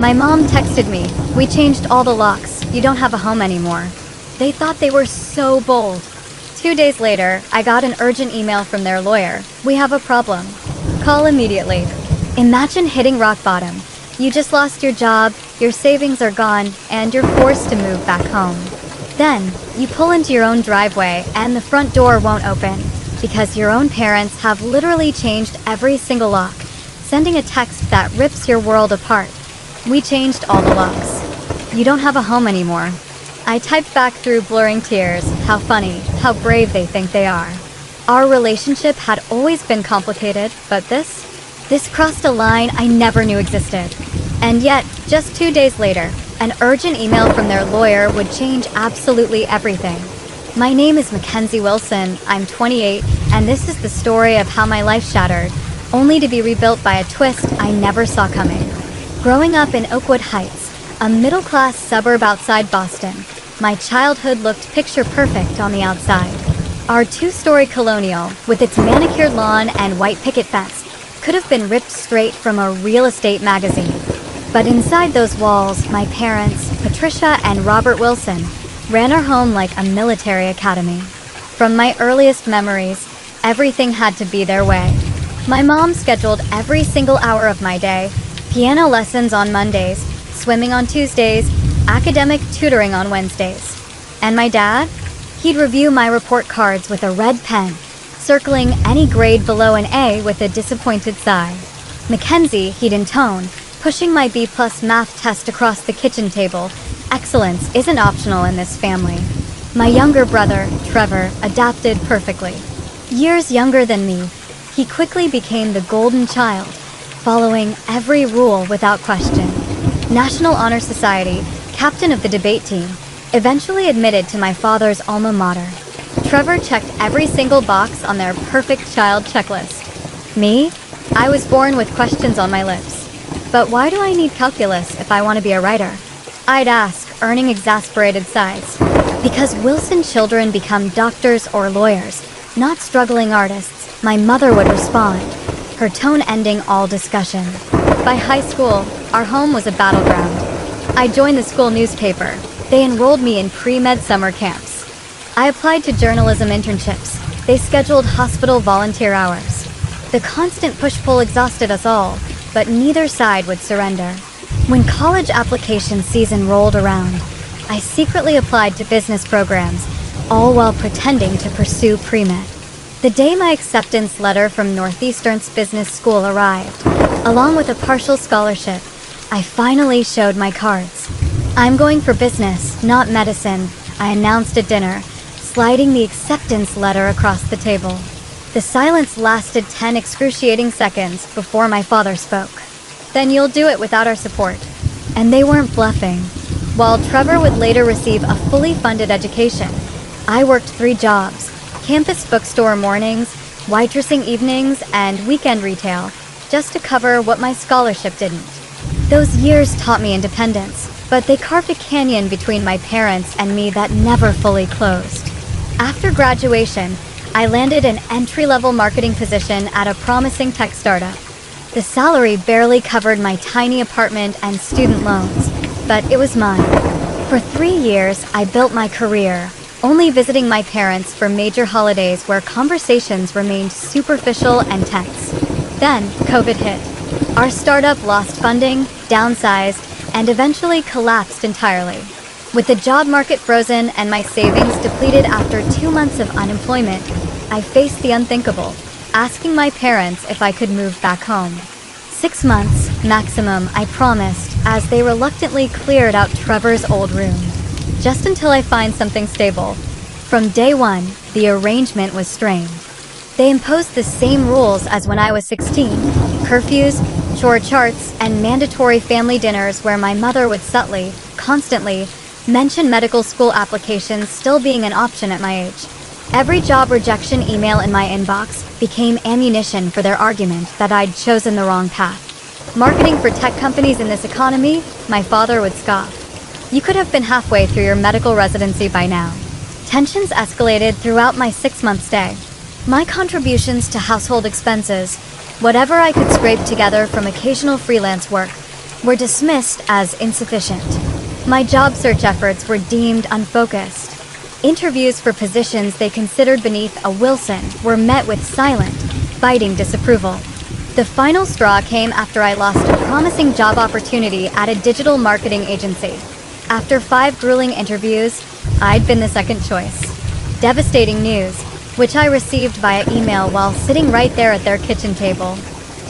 My mom texted me, "We changed all the locks. You don't have a home anymore." They thought they were so bold. 2 days later, I got an urgent email from their lawyer. "We have a problem. Call immediately." Imagine hitting rock bottom. You just lost your job, your savings are gone, and you're forced to move back home. Then, you pull into your own driveway and the front door won't open because your own parents have literally changed every single lock, sending a text that rips your world apart. "We changed all the locks. You don't have a home anymore." I typed back through blurring tears. How funny, how brave they think they are. Our relationship had always been complicated, but this crossed a line I never knew existed. And yet, just 2 days later, an urgent email from their lawyer would change absolutely everything. My name is Mackenzie Wilson, I'm 28, and this is the story of how my life shattered, only to be rebuilt by a twist I never saw coming. Growing up in Oakwood Heights, a middle-class suburb outside Boston, my childhood looked picture-perfect on the outside. Our two-story colonial, with its manicured lawn and white picket fence, could have been ripped straight from a real estate magazine. But inside those walls, my parents, Patricia and Robert Wilson, ran our home like a military academy. From my earliest memories, everything had to be their way. My mom scheduled every single hour of my day: piano lessons on Mondays, swimming on Tuesdays, academic tutoring on Wednesdays. And my dad? He'd review my report cards with a red pen, circling any grade below an A with a disappointed sigh. Mackenzie, he'd intone, pushing my B+ math test across the kitchen table. Excellence isn't optional in this family. My younger brother, Trevor, adapted perfectly. Years younger than me, he quickly became the golden child, following every rule without question. National Honor Society, captain of the debate team, eventually admitted to my father's alma mater. Trevor checked every single box on their perfect child checklist. Me? I was born with questions on my lips. But why do I need calculus if I want to be a writer? I'd ask, earning exasperated sighs. Because Wilson children become doctors or lawyers, not struggling artists, my mother would respond, her tone ending all discussion. By high school, our home was a battleground. I joined the school newspaper. They enrolled me in pre-med summer camps. I applied to journalism internships. They scheduled hospital volunteer hours. The constant push-pull exhausted us all, but neither side would surrender. When college application season rolled around, I secretly applied to business programs, all while pretending to pursue pre-med. The day my acceptance letter from Northeastern's business school arrived, along with a partial scholarship, I finally showed my cards. "I'm going for business, not medicine," I announced at dinner, sliding the acceptance letter across the table. The silence lasted 10 excruciating seconds before my father spoke. "Then you'll do it without our support." And they weren't bluffing. While Trevor would later receive a fully funded education, I worked 3 jobs: campus bookstore mornings, waitressing evenings, and weekend retail, just to cover what my scholarship didn't. Those years taught me independence, but they carved a canyon between my parents and me that never fully closed. After graduation, I landed an entry-level marketing position at a promising tech startup. The salary barely covered my tiny apartment and student loans, but it was mine. For 3 years, I built my career, only visiting my parents for major holidays where conversations remained superficial and tense. Then, COVID hit. Our startup lost funding, downsized, and eventually collapsed entirely. With the job market frozen and my savings depleted after 2 months of unemployment, I faced the unthinkable, asking my parents if I could move back home. 6 months, maximum, I promised, as they reluctantly cleared out Trevor's old room. Just until I find something stable. From day one, the arrangement was strained. They imposed the same rules as when I was 16, curfews, chore charts, and mandatory family dinners where my mother would subtly, constantly, mention medical school applications still being an option at my age. Every job rejection email in my inbox became ammunition for their argument that I'd chosen the wrong path. Marketing for tech companies in this economy, my father would scoff. You could have been halfway through your medical residency by now. Tensions escalated throughout my 6-month stay. My contributions to household expenses, whatever I could scrape together from occasional freelance work, were dismissed as insufficient. My job search efforts were deemed unfocused. Interviews for positions they considered beneath a Wilson were met with silent, biting disapproval. The final straw came after I lost a promising job opportunity at a digital marketing agency. After 5 grueling interviews, I'd been the second choice. Devastating news, which I received via email while sitting right there at their kitchen table.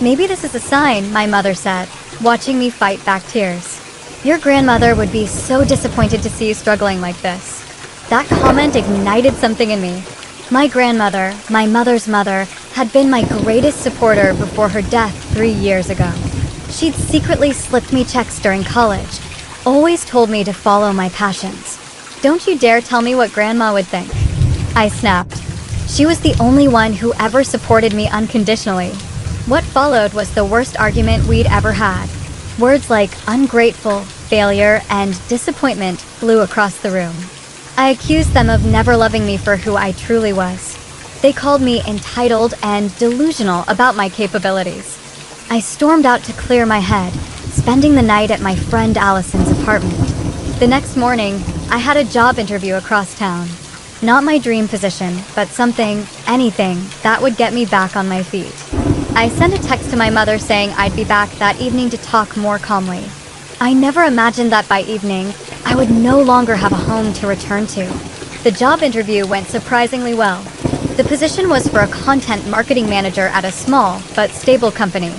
"Maybe this is a sign," my mother said, watching me fight back tears. "Your grandmother would be so disappointed to see you struggling like this." That comment ignited something in me. My grandmother, my mother's mother, had been my greatest supporter before her death 3 years ago. She'd secretly slipped me checks during college, always told me to follow my passions. "Don't you dare tell me what Grandma would think." I snapped. She was the only one who ever supported me unconditionally. What followed was the worst argument we'd ever had. Words like ungrateful, failure, and disappointment flew across the room. I accused them of never loving me for who I truly was. They called me entitled and delusional about my capabilities. I stormed out to clear my head, spending the night at my friend Allison's apartment. The next morning, I had a job interview across town. Not my dream position, but something, anything, that would get me back on my feet. I sent a text to my mother saying I'd be back that evening to talk more calmly. I never imagined that by evening, I would no longer have a home to return to. The job interview went surprisingly well. The position was for a content marketing manager at a small but stable company.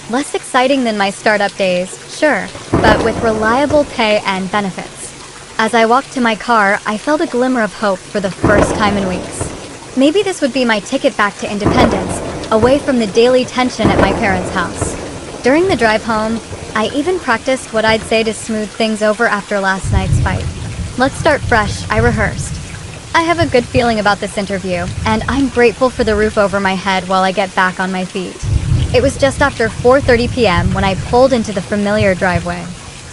Less exciting than my startup days, sure, but with reliable pay and benefits. As I walked to my car, I felt a glimmer of hope for the first time in weeks. Maybe this would be my ticket back to independence, away from the daily tension at my parents' house. During the drive home, I even practiced what I'd say to smooth things over after last night's fight. "Let's start fresh," I rehearsed. I have a good feeling about this interview, and I'm grateful for the roof over my head while I get back on my feet. It was just after 4:30 p.m. when I pulled into the familiar driveway.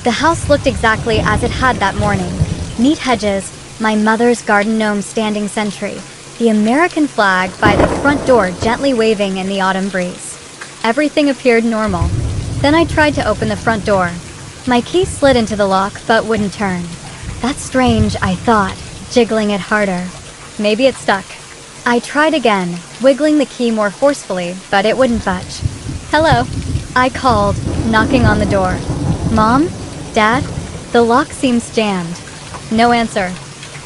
The house looked exactly as it had that morning. Neat hedges, my mother's garden gnome standing sentry, the American flag by the front door gently waving in the autumn breeze. Everything appeared normal. Then I tried to open the front door. My key slid into the lock but wouldn't turn. That's strange, I thought, jiggling it harder. Maybe it stuck. I tried again, wiggling the key more forcefully, but it wouldn't budge. "Hello," I called, knocking on the door. "Mom? Dad?" The lock seems jammed. No answer.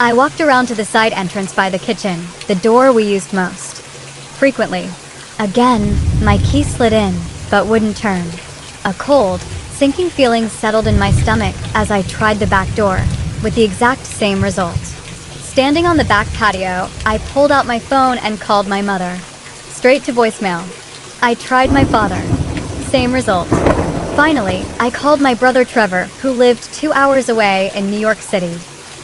I walked around to the side entrance by the kitchen, the door we used most. Frequently. Again, my key slid in, but wouldn't turn. A cold, sinking feeling settled in my stomach as I tried the back door, with the exact same result. Standing on the back patio, I pulled out my phone and called my mother. Straight to voicemail. I tried my father. Same result. Finally, I called my brother Trevor, who lived 2 hours away in New York City.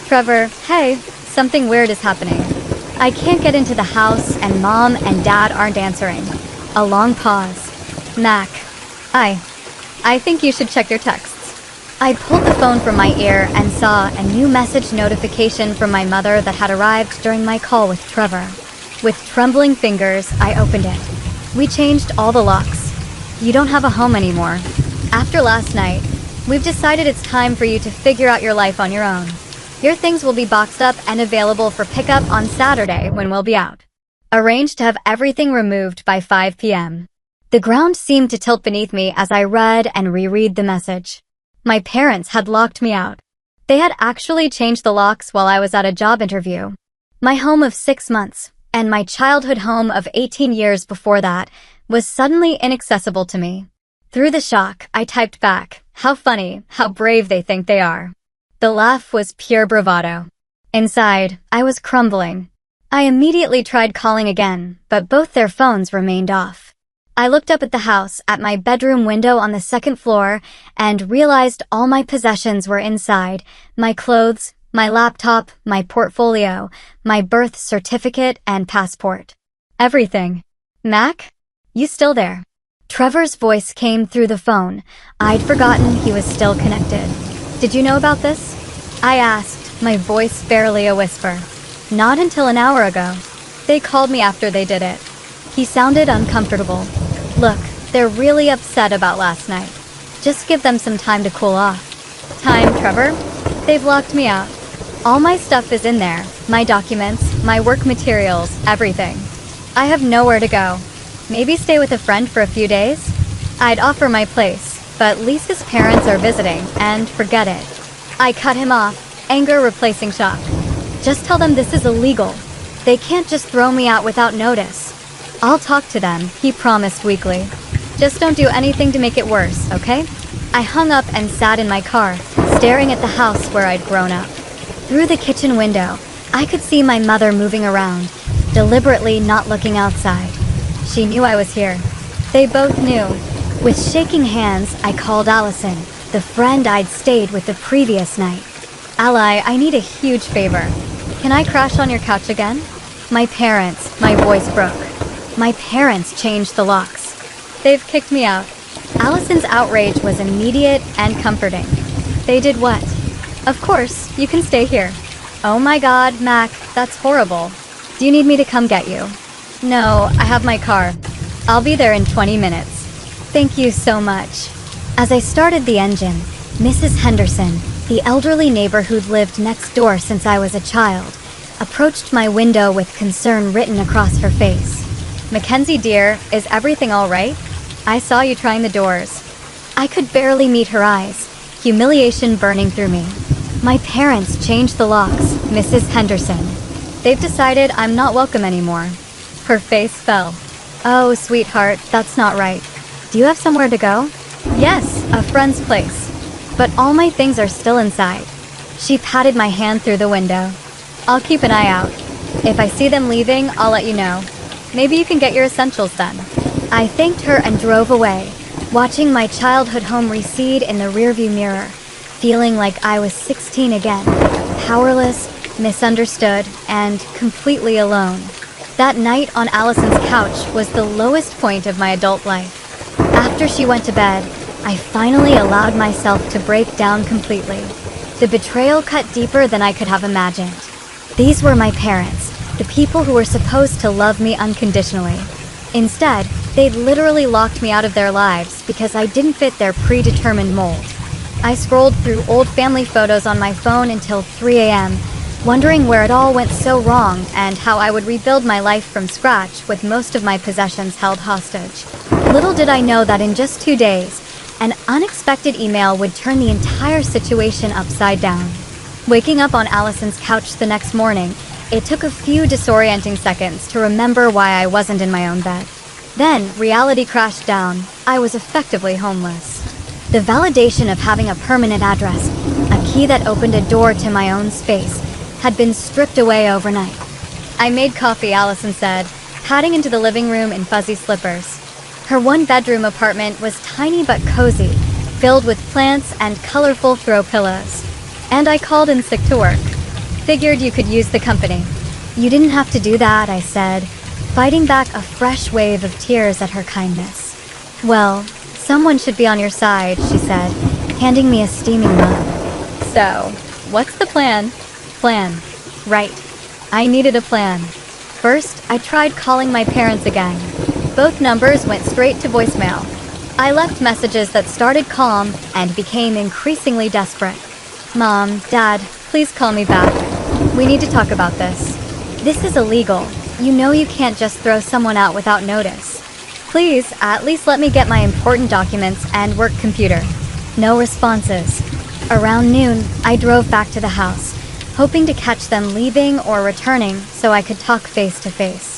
"Trevor, hey, something weird is happening. I can't get into the house and Mom and Dad aren't answering." A long pause. "Mac, I think you should check your texts." I pulled the phone from my ear and saw a new message notification from my mother that had arrived during my call with Trevor. With trembling fingers, I opened it. "We changed all the locks. You don't have a home anymore. After last night, we've decided it's time for you to figure out your life on your own. Your things will be boxed up and available for pickup on Saturday when we'll be out. Arranged to have everything removed by 5 p.m. The ground seemed to tilt beneath me as I read and reread the message. My parents had locked me out. They had actually changed the locks while I was at a job interview. My home of 6 months, and my childhood home of 18 years before that, was suddenly inaccessible to me. Through the shock, I typed back, "How funny, how brave they think they are." The laugh was pure bravado. Inside, I was crumbling. I immediately tried calling again, but both their phones remained off. I looked up at the house, at my bedroom window on the second floor, and realized all my possessions were inside. My clothes, my laptop, my portfolio, my birth certificate and passport. Everything. "Mac? You still there?" Trevor's voice came through the phone. I'd forgotten he was still connected. "Did you know about this?" I asked, my voice barely a whisper. "Not until an hour ago. They called me after they did it." He sounded uncomfortable. "Look, they're really upset about last night. Just give them some time to cool off. Time, Trevor? They've locked me out. All my stuff is in there. My documents, my work materials, everything. I have nowhere to go. Maybe stay with a friend for a few days? I'd offer my place, but Lisa's parents are visiting, and forget it. I cut him off, anger replacing shock. Just tell them this is illegal. They can't just throw me out without notice. I'll talk to them, he promised weakly. Just don't do anything to make it worse, okay? I hung up and sat in my car, staring at the house where I'd grown up. Through the kitchen window, I could see my mother moving around, deliberately not looking outside. She knew I was here. They both knew. With shaking hands, I called Allison, the friend I'd stayed with the previous night. Ally, I need a huge favor. Can I crash on your couch again? My voice broke. My parents changed the locks. They've kicked me out. Allison's outrage was immediate and comforting. They did what? Of course, you can stay here. Oh my God, Mac, that's horrible. Do you need me to come get you? No, I have my car. I'll be there in 20 minutes. Thank you so much. As I started the engine, Mrs. Henderson, the elderly neighbor who'd lived next door since I was a child, approached my window with concern written across her face. Mackenzie, dear, is everything all right? I saw you trying the doors. I could barely meet her eyes, humiliation burning through me. My parents changed the locks, Mrs. Henderson. They've decided I'm not welcome anymore. Her face fell. Oh, sweetheart, that's not right. Do you have somewhere to go? Yes, a friend's place. But all my things are still inside. She patted my hand through the window. I'll keep an eye out. If I see them leaving, I'll let you know. Maybe you can get your essentials then. I thanked her and drove away, watching my childhood home recede in the rearview mirror, feeling like I was 16 again, powerless, misunderstood, and completely alone. That night on Allison's couch was the lowest point of my adult life. After she went to bed, I finally allowed myself to break down completely. The betrayal cut deeper than I could have imagined. These were my parents, the people who were supposed to love me unconditionally. Instead, they'd literally locked me out of their lives because I didn't fit their predetermined mold. I scrolled through old family photos on my phone until 3 a.m., wondering where it all went so wrong and how I would rebuild my life from scratch with most of my possessions held hostage. Little did I know that in just 2 days, an unexpected email would turn the entire situation upside down. Waking up on Allison's couch the next morning, it took a few disorienting seconds to remember why I wasn't in my own bed. Then, reality crashed down. I was effectively homeless. The validation of having a permanent address, a key that opened a door to my own space, had been stripped away overnight. I made coffee, Allison said, padding into the living room in fuzzy slippers. Her one-bedroom apartment was tiny but cozy, filled with plants and colorful throw pillows. And I called in sick to work. Figured you could use the company. You didn't have to do that, I said, fighting back a fresh wave of tears at her kindness. Well, someone should be on your side, she said, handing me a steaming mug. So, what's the plan? Plan. Right. I needed a plan. First, I tried calling my parents again. Both numbers went straight to voicemail. I left messages that started calm and became increasingly desperate. Mom, Dad, please call me back. We need to talk about this. This is illegal. You know you can't just throw someone out without notice. Please, at least let me get my important documents and work computer. No responses. Around noon, I drove back to the house, hoping to catch them leaving or returning so I could talk face to face.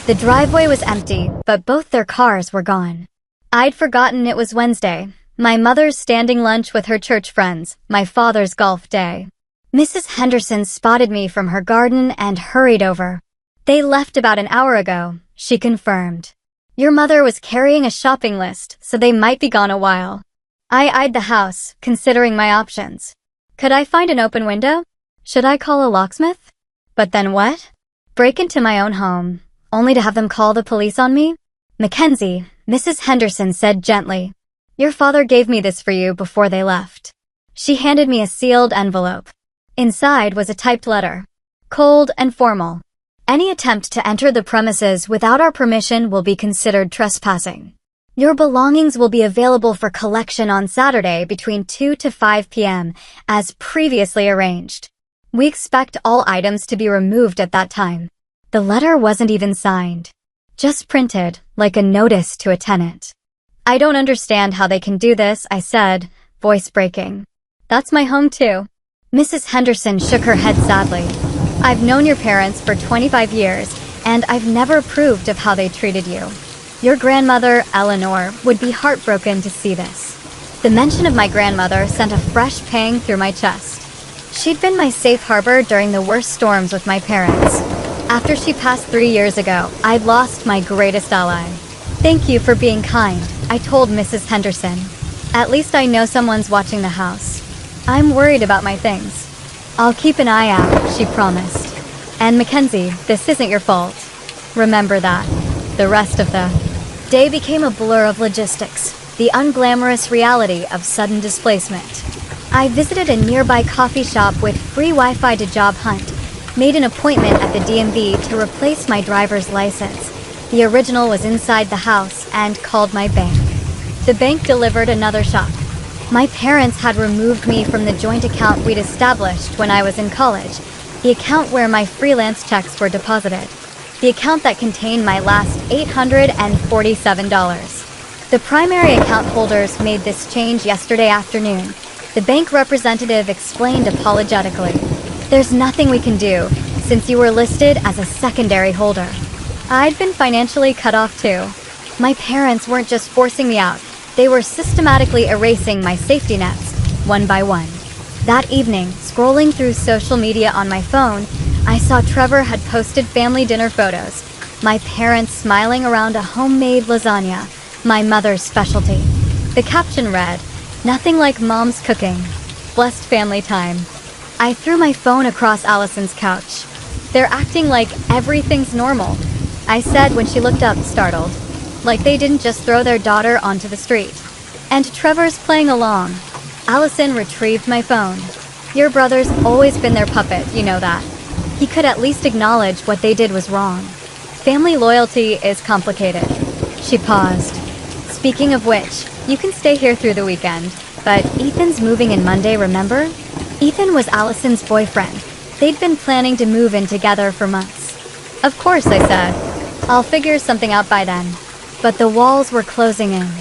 The driveway was empty, but both their cars were gone. I'd forgotten it was Wednesday, my mother's standing lunch with her church friends, my father's golf day. Mrs. Henderson spotted me from her garden and hurried over. They left about an hour ago, she confirmed. Your mother was carrying a shopping list, so they might be gone a while. I eyed the house, considering my options. Could I find an open window? Should I call a locksmith? But then what? Break into my own home, only to have them call the police on me? Mackenzie, Mrs. Henderson said gently. Your father gave me this for you before they left. She handed me a sealed envelope. Inside was a typed letter. Cold and formal. Any attempt to enter the premises without our permission will be considered trespassing. Your belongings will be available for collection on Saturday between 2 to 5 p.m., as previously arranged. We expect all items to be removed at that time. The letter wasn't even signed. Just printed, like a notice to a tenant. I don't understand how they can do this, I said, voice breaking. That's my home too. Mrs. Henderson shook her head sadly. I've known your parents for 25 years, and I've never approved of how they treated you. Your grandmother, Eleanor, would be heartbroken to see this. The mention of my grandmother sent a fresh pang through my chest. She'd been my safe harbor during the worst storms with my parents. After she passed 3 years ago, I'd lost my greatest ally. Thank you for being kind, I told Mrs. Henderson. At least I know someone's watching the house. I'm worried about my things. I'll keep an eye out, she promised. And Mackenzie, this isn't your fault. Remember that. The rest of the day became a blur of logistics, the unglamorous reality of sudden displacement. I visited a nearby coffee shop with free Wi-Fi to job hunt, made an appointment at the DMV to replace my driver's license. The original was inside the house, and called my bank. The bank delivered another shock. My parents had removed me from the joint account we'd established when I was in college, the account where my freelance checks were deposited. The account that contained my last $847. The primary account holders made this change yesterday afternoon. The bank representative explained apologetically. There's nothing we can do, since you were listed as a secondary holder. I'd been financially cut off too. My parents weren't just forcing me out, they were systematically erasing my safety nets, one by one. That evening, scrolling through social media on my phone, I saw Trevor had posted family dinner photos. My parents smiling around a homemade lasagna, my mother's specialty. The caption read, "Nothing like mom's cooking. Blessed family time." I threw my phone across Allison's couch. They're acting like everything's normal, I said when she looked up, startled. Like they didn't just throw their daughter onto the street. And Trevor's playing along. Allison retrieved my phone. Your brother's always been their puppet, you know that. He could at least acknowledge what they did was wrong. Family loyalty is complicated. She paused. Speaking of which, you can stay here through the weekend, but Ethan's moving in Monday, remember? Ethan was Allison's boyfriend. They'd been planning to move in together for months. Of course, I said. I'll figure something out by then. But the walls were closing in.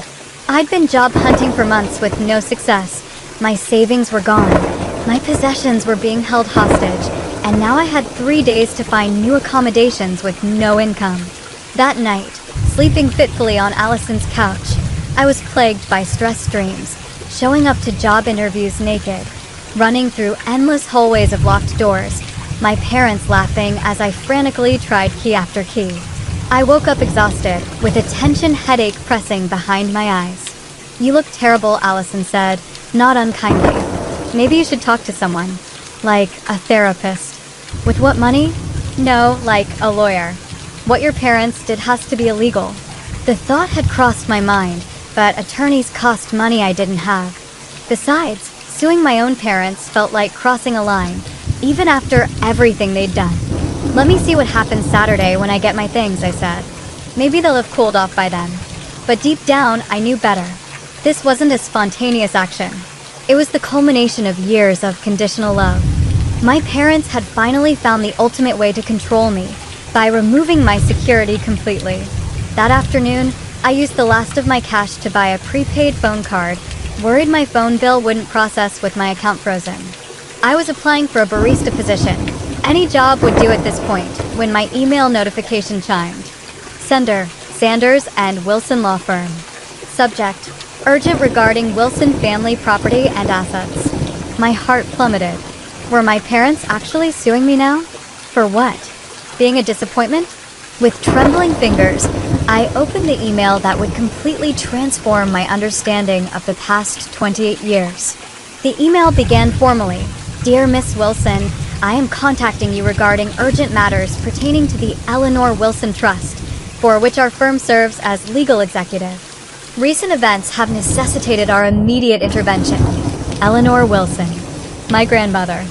I'd been job hunting for months with no success. My savings were gone. My possessions were being held hostage. And now I had 3 days to find new accommodations with no income. That night, sleeping fitfully on Allison's couch, I was plagued by stress dreams, showing up to job interviews naked, running through endless hallways of locked doors, my parents laughing as I frantically tried key after key. I woke up exhausted, with a tension headache pressing behind my eyes. You look terrible, Allison said, not unkindly. Maybe you should talk to someone. Like a therapist. With what money? No, like a lawyer. What your parents did has to be illegal. The thought had crossed my mind, but attorneys cost money I didn't have. Besides, suing my own parents felt like crossing a line, even after everything they'd done. Let me see what happens Saturday when I get my things, I said. Maybe they'll have cooled off by then. But deep down, I knew better. This wasn't a spontaneous action. It was the culmination of years of conditional love. My parents had finally found the ultimate way to control me, by removing my security completely. That afternoon, I used the last of my cash to buy a prepaid phone card, worried my phone bill wouldn't process with my account frozen. I was applying for a barista position. Any job would do at this point, when my email notification chimed. Sender, Sanders and Wilson Law Firm. Subject, urgent regarding Wilson family property and assets. My heart plummeted. Were my parents actually suing me now? For what? Being a disappointment? With trembling fingers, I opened the email that would completely transform my understanding of the past 28 years. The email began formally. Dear Miss Wilson, I am contacting you regarding urgent matters pertaining to the Eleanor Wilson Trust, for which our firm serves as legal executive. Recent events have necessitated our immediate intervention. Eleanor Wilson, my grandmother.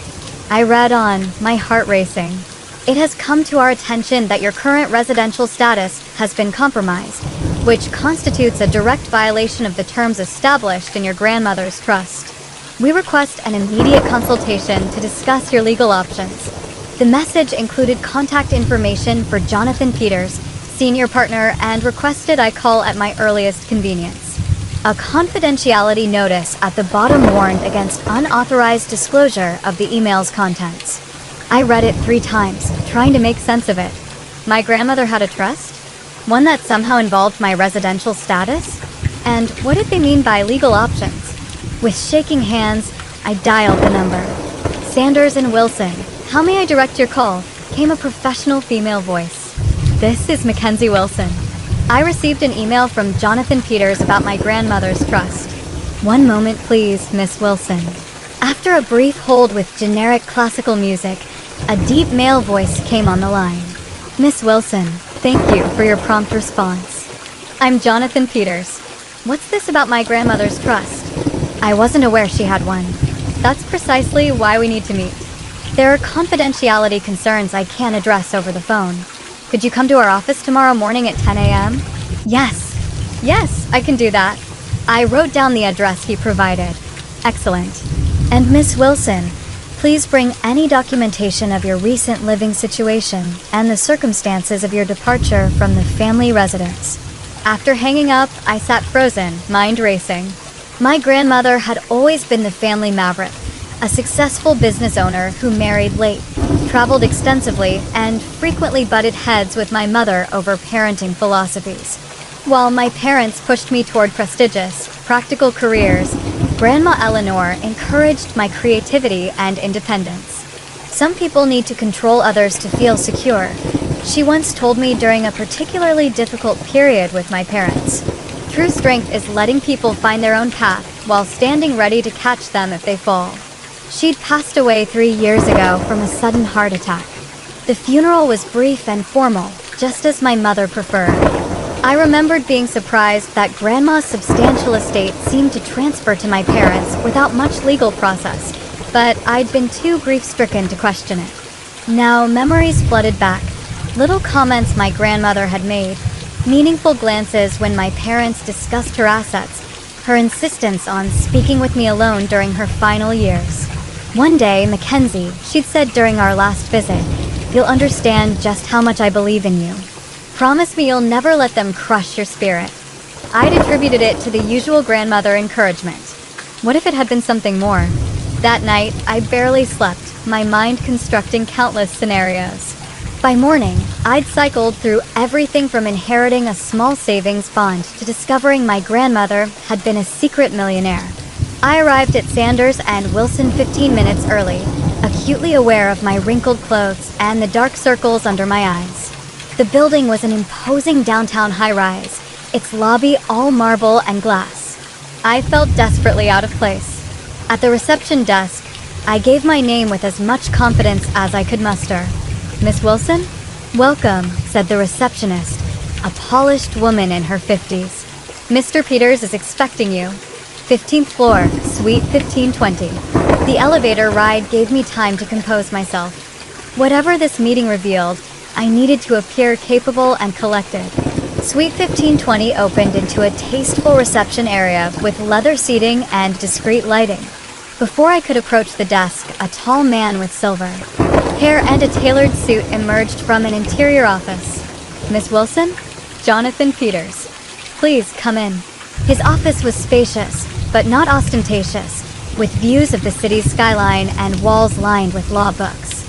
I read on, my heart racing. It has come to our attention that your current residential status has been compromised. which constitutes a direct violation of the terms established in your grandmother's trust. We request an immediate consultation to discuss your legal options. The message included contact information for Jonathan Peters, senior partner, and requested I call at my earliest convenience. A confidentiality notice at the bottom warned against unauthorized disclosure of the email's contents. I read it 3 times, trying to make sense of it. My grandmother had a trust? One that somehow involved my residential status? And what did they mean by legal options? With shaking hands, I dialed the number. Sanders and Wilson, how may I direct your call? Came a professional female voice. This is Mackenzie Wilson. I received an email from Jonathan Peters about my grandmother's trust. One moment, please, Miss Wilson. After a brief hold with generic classical music, a deep male voice came on the line. Miss Wilson, thank you for your prompt response. I'm Jonathan Peters. What's this about my grandmother's trust? I wasn't aware she had one. That's precisely why we need to meet. There are confidentiality concerns I can't address over the phone. Could you come to our office tomorrow morning at 10 a.m.? Yes, I can do that. I wrote down the address he provided. Excellent. And Miss Wilson, please bring any documentation of your recent living situation and the circumstances of your departure from the family residence. After hanging up, I sat frozen, mind racing. My grandmother had always been the family maverick, a successful business owner who married late, traveled extensively, and frequently butted heads with my mother over parenting philosophies. While my parents pushed me toward prestigious, practical careers, Grandma Eleanor encouraged my creativity and independence. Some people need to control others to feel secure. She once told me during a particularly difficult period with my parents. True strength is letting people find their own path while standing ready to catch them if they fall. She'd passed away 3 years ago from a sudden heart attack. The funeral was brief and formal, just as my mother preferred. I remembered being surprised that Grandma's substantial estate seemed to transfer to my parents without much legal process, but I'd been too grief-stricken to question it. Now memories flooded back, little comments my grandmother had made, meaningful glances when my parents discussed her assets, her insistence on speaking with me alone during her final years. One day, Mackenzie, she'd said during our last visit, you'll understand just how much I believe in you. Promise me you'll never let them crush your spirit. I'd attributed it to the usual grandmother encouragement. What if it had been something more? That night, I barely slept, my mind constructing countless scenarios. By morning, I'd cycled through everything from inheriting a small savings bond to discovering my grandmother had been a secret millionaire. I arrived at Sanders and Wilson 15 minutes early, acutely aware of my wrinkled clothes and the dark circles under my eyes. The building was an imposing downtown high-rise, its lobby all marble and glass. I felt desperately out of place. At the reception desk, I gave my name with as much confidence as I could muster. Miss Wilson? Welcome, said the receptionist, a polished woman in her 50s. Mr. Peters is expecting you. 15th floor, suite 1520. The elevator ride gave me time to compose myself. Whatever this meeting revealed, I needed to appear capable and collected. Suite 1520 opened into a tasteful reception area with leather seating and discreet lighting. Before I could approach the desk, a tall man with silver hair and a tailored suit emerged from an interior office. Miss Wilson? Jonathan Peters. Please come in. His office was spacious, but not ostentatious, with views of the city's skyline and walls lined with law books.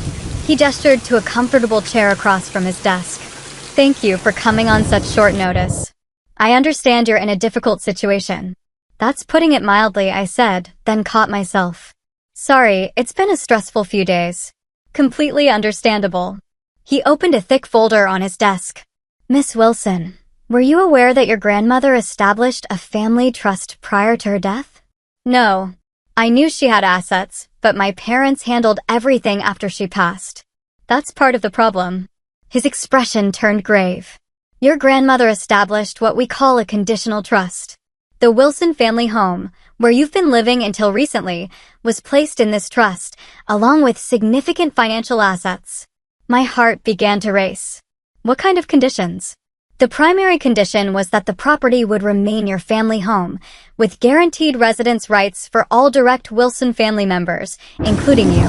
He gestured to a comfortable chair across from his desk. Thank you for coming on such short notice. I understand you're in a difficult situation. That's putting it mildly, I said, then caught myself. Sorry, it's been a stressful few days. Completely understandable. He opened a thick folder on his desk. Miss Wilson, were you aware that your grandmother established a family trust prior to her death? No. I knew she had assets, but my parents handled everything after she passed. That's part of the problem. His expression turned grave. Your grandmother established what we call a conditional trust. The Wilson family home, where you've been living until recently, was placed in this trust, along with significant financial assets. My heart began to race. What kind of conditions? The primary condition was that the property would remain your family home, with guaranteed residence rights for all direct Wilson family members, including you.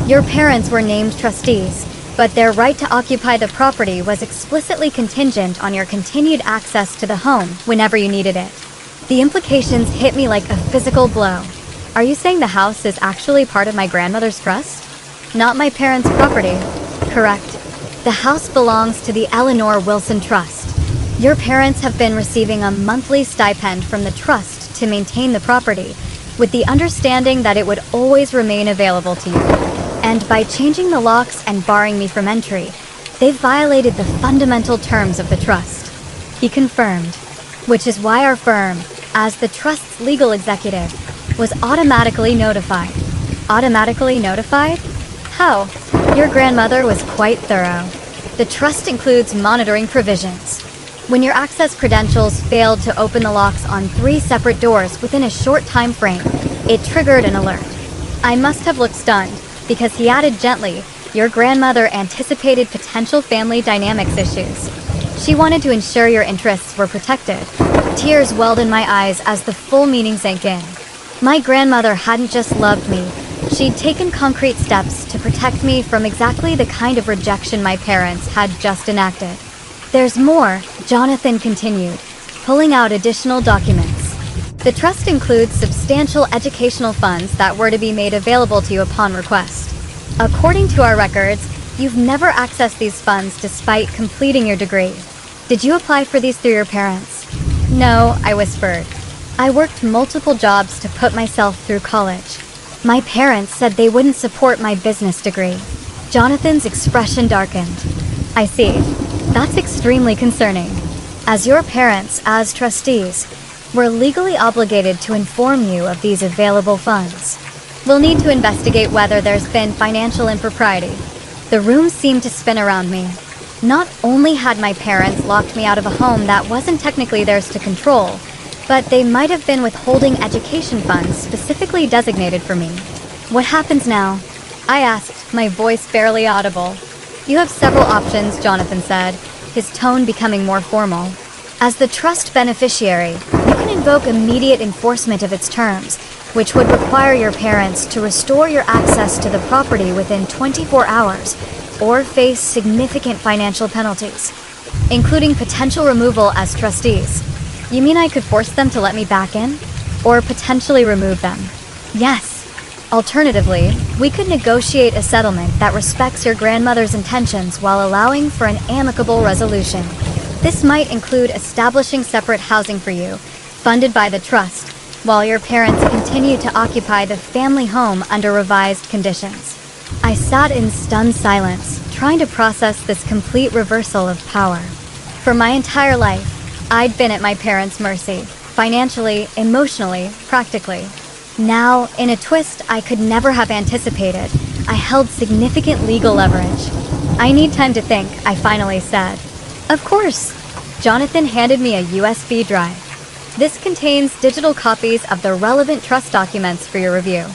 Your parents were named trustees, but their right to occupy the property was explicitly contingent on your continued access to the home whenever you needed it. The implications hit me like a physical blow. Are you saying the house is actually part of my grandmother's trust? Not my parents' property. Correct. The house belongs to the Eleanor Wilson Trust. Your parents have been receiving a monthly stipend from the trust to maintain the property, with the understanding that it would always remain available to you. And by changing the locks and barring me from entry, they've violated the fundamental terms of the trust. He confirmed, which is why our firm, as the trust's legal executive, was automatically notified. Automatically notified? How? Your grandmother was quite thorough. The trust includes monitoring provisions. When your access credentials failed to open the locks on 3 separate doors within a short time frame, it triggered an alert. I must have looked stunned, because he added gently, your grandmother anticipated potential family dynamics issues. She wanted to ensure your interests were protected. Tears welled in my eyes as the full meaning sank in. My grandmother hadn't just loved me, she'd taken concrete steps to protect me from exactly the kind of rejection my parents had just enacted. There's more, Jonathan continued, pulling out additional documents. The trust includes substantial educational funds that were to be made available to you upon request. According to our records, you've never accessed these funds despite completing your degree. Did you apply for these through your parents? No, I whispered. I worked multiple jobs to put myself through college. My parents said they wouldn't support my business degree. Jonathan's expression darkened. I see. That's extremely concerning. As your parents, as trustees, we're legally obligated to inform you of these available funds. We'll need to investigate whether there's been financial impropriety. The room seemed to spin around me. Not only had my parents locked me out of a home that wasn't technically theirs to control, but they might have been withholding education funds specifically designated for me. What happens now? I asked, my voice barely audible. You have several options, Jonathan said, his tone becoming more formal. As the trust beneficiary, you can invoke immediate enforcement of its terms, which would require your parents to restore your access to the property within 24 hours, or face significant financial penalties, including potential removal as trustees. You mean I could force them to let me back in? Or potentially remove them? Yes. Alternatively, we could negotiate a settlement that respects your grandmother's intentions while allowing for an amicable resolution. This might include establishing separate housing for you, funded by the trust, while your parents continue to occupy the family home under revised conditions. I sat in stunned silence, trying to process this complete reversal of power. For my entire life, I'd been at my parents' mercy, financially, emotionally, practically. Now, in a twist I could never have anticipated, I held significant legal leverage. I need time to think, I finally said. Of course. Jonathan handed me a USB drive. This contains digital copies of the relevant trust documents for your review.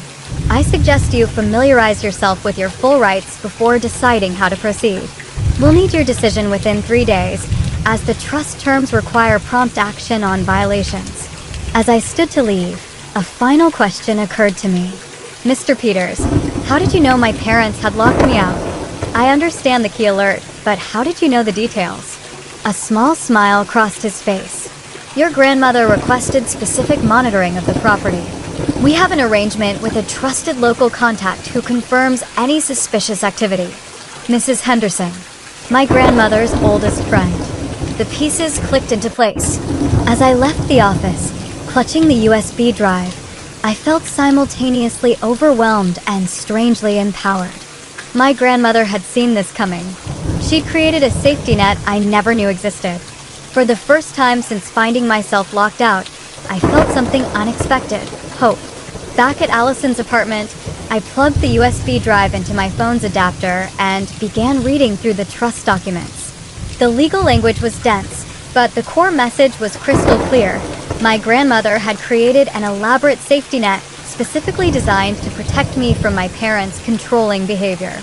I suggest you familiarize yourself with your full rights before deciding how to proceed. We'll need your decision within 3 days, as the trust terms require prompt action on violations. As I stood to leave, a final question occurred to me. Mr. Peters, how did you know my parents had locked me out? I understand the key alert, but how did you know the details? A small smile crossed his face. Your grandmother requested specific monitoring of the property. We have an arrangement with a trusted local contact who confirms any suspicious activity. Mrs. Henderson, my grandmother's oldest friend. The pieces clicked into place. As I left the office, clutching the USB drive, I felt simultaneously overwhelmed and strangely empowered. My grandmother had seen this coming. She'd created a safety net I never knew existed. For the first time since finding myself locked out, I felt something unexpected, hope. Back at Allison's apartment, I plugged the USB drive into my phone's adapter and began reading through the trust documents. The legal language was dense, but the core message was crystal clear. My grandmother had created an elaborate safety net specifically designed to protect me from my parents' controlling behavior.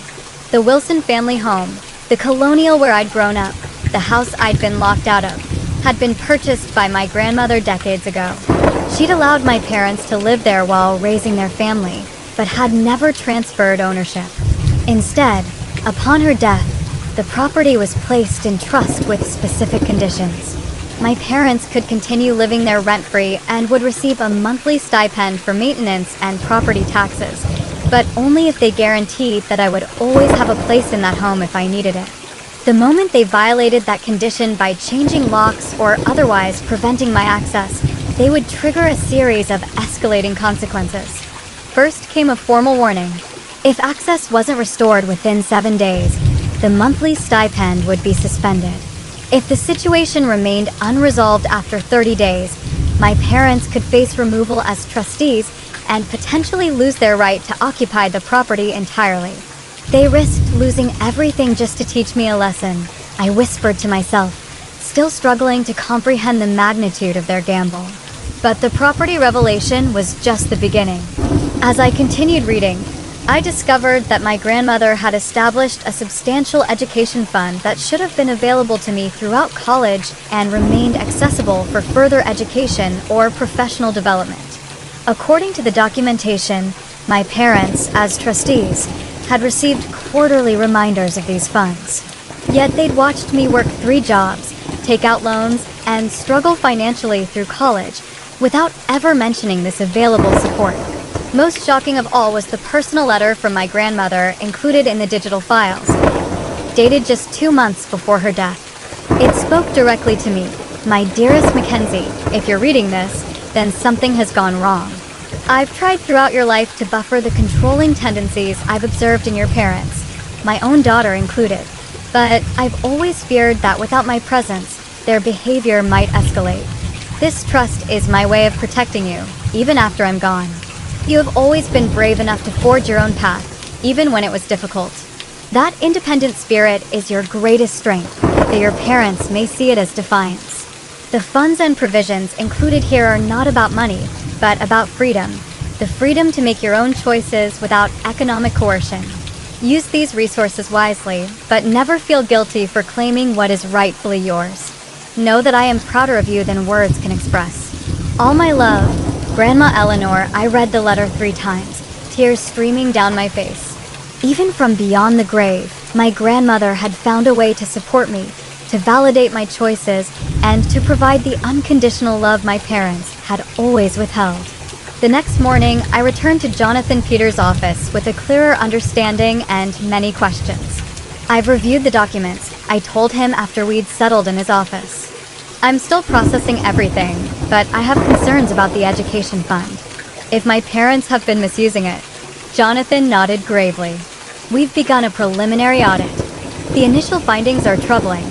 The Wilson family home, the colonial where I'd grown up, The house I'd been locked out of had been purchased by my grandmother decades ago. She'd allowed my parents to live there while raising their family, but had never transferred ownership. Instead, upon her death, the property was placed in trust with specific conditions. My parents could continue living there rent-free and would receive a monthly stipend for maintenance and property taxes, but only if they guaranteed that I would always have a place in that home if I needed it. The moment they violated that condition by changing locks or otherwise preventing my access, they would trigger a series of escalating consequences. First came a formal warning. If access wasn't restored within 7 days, the monthly stipend would be suspended. If the situation remained unresolved after 30 days, my parents could face removal as trustees and potentially lose their right to occupy the property entirely. They risked losing everything just to teach me a lesson, I whispered to myself, still struggling to comprehend the magnitude of their gamble. But the property revelation was just the beginning. As I continued reading, I discovered that my grandmother had established a substantial education fund that should have been available to me throughout college and remained accessible for further education or professional development. According to the documentation, my parents, as trustees, had received quarterly reminders of these funds. Yet they'd watched me work 3 jobs, take out loans, and struggle financially through college without ever mentioning this available support. Most shocking of all was the personal letter from my grandmother included in the digital files, dated just 2 months before her death. It spoke directly to me. My dearest Mackenzie, if you're reading this, then something has gone wrong. I've tried throughout your life to buffer the controlling tendencies I've observed in your parents, my own daughter included, but I've always feared that without my presence, their behavior might escalate. This trust is my way of protecting you, even after I'm gone. You have always been brave enough to forge your own path, even when it was difficult. That independent spirit is your greatest strength, though your parents may see it as defiance. The funds and provisions included here are not about money, but about freedom. The freedom to make your own choices without economic coercion. Use these resources wisely, but never feel guilty for claiming what is rightfully yours. Know that I am prouder of you than words can express. All my love, Grandma Eleanor. I read the letter 3 times, tears streaming down my face. Even from beyond the grave, my grandmother had found a way to support me, to validate my choices, and to provide the unconditional love my parents had always withheld. The next morning, I returned to Jonathan Peters' office with a clearer understanding and many questions. I've reviewed the documents, I told him after we'd settled in his office. I'm still processing everything, but I have concerns about the education fund. If my parents have been misusing it. Jonathan nodded gravely. We've begun a preliminary audit. The initial findings are troubling.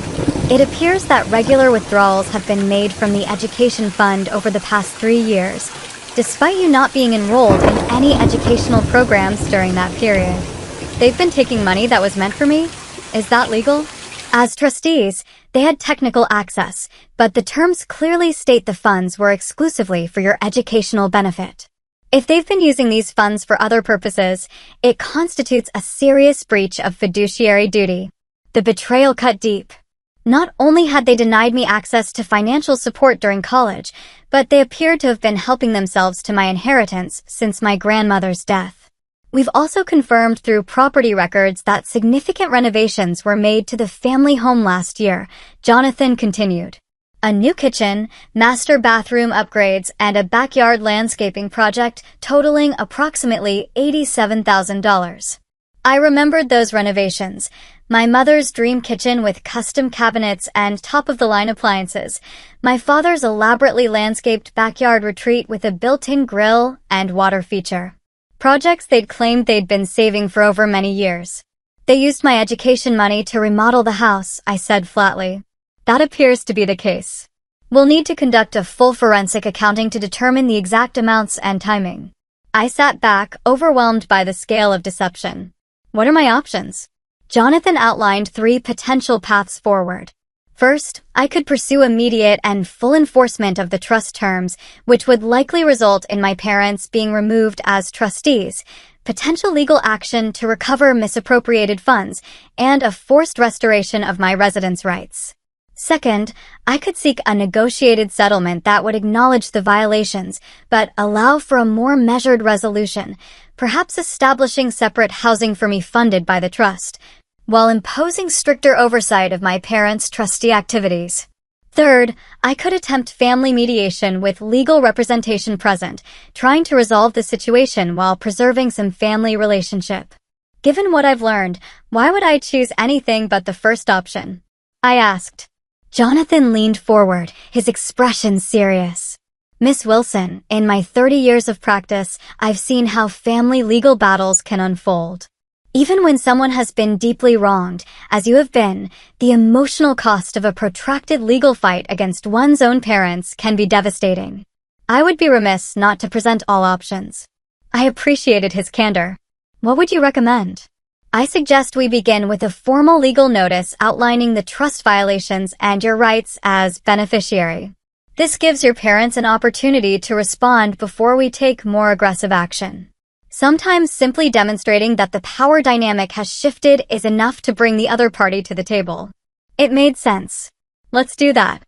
It appears that regular withdrawals have been made from the education fund over the past 3 years, despite you not being enrolled in any educational programs during that period. They've been taking money that was meant for me? Is that legal? As trustees, they had technical access, but the terms clearly state the funds were exclusively for your educational benefit. If they've been using these funds for other purposes, it constitutes a serious breach of fiduciary duty. The betrayal cut deep. Not only had they denied me access to financial support during college, but they appeared to have been helping themselves to my inheritance since my grandmother's death. We've also confirmed through property records that significant renovations were made to the family home last year, Jonathan continued. A new kitchen, master bathroom upgrades, and a backyard landscaping project totaling approximately $87,000. I remembered those renovations. My mother's dream kitchen with custom cabinets and top-of-the-line appliances. My father's elaborately landscaped backyard retreat with a built-in grill and water feature. Projects they'd claimed they'd been saving for over many years. They used my education money to remodel the house, I said flatly. That appears to be the case. We'll need to conduct a full forensic accounting to determine the exact amounts and timing. I sat back, overwhelmed by the scale of deception. What are my options? Jonathan outlined 3 potential paths forward. First, I could pursue immediate and full enforcement of the trust terms, which would likely result in my parents being removed as trustees, potential legal action to recover misappropriated funds, and a forced restoration of my residence rights. Second, I could seek a negotiated settlement that would acknowledge the violations, but allow for a more measured resolution, perhaps establishing separate housing for me funded by the trust, while imposing stricter oversight of my parents' trustee activities. Third, I could attempt family mediation with legal representation present, trying to resolve the situation while preserving some family relationship. Given what I've learned, why would I choose anything but the first option? I asked. Jonathan leaned forward, his expression serious. Miss Wilson, in my 30 years of practice, I've seen how family legal battles can unfold. Even when someone has been deeply wronged, as you have been, the emotional cost of a protracted legal fight against one's own parents can be devastating. I would be remiss not to present all options. I appreciated his candor. What would you recommend? I suggest we begin with a formal legal notice outlining the trust violations and your rights as beneficiary. This gives your parents an opportunity to respond before we take more aggressive action. Sometimes simply demonstrating that the power dynamic has shifted is enough to bring the other party to the table. It made sense. Let's do that.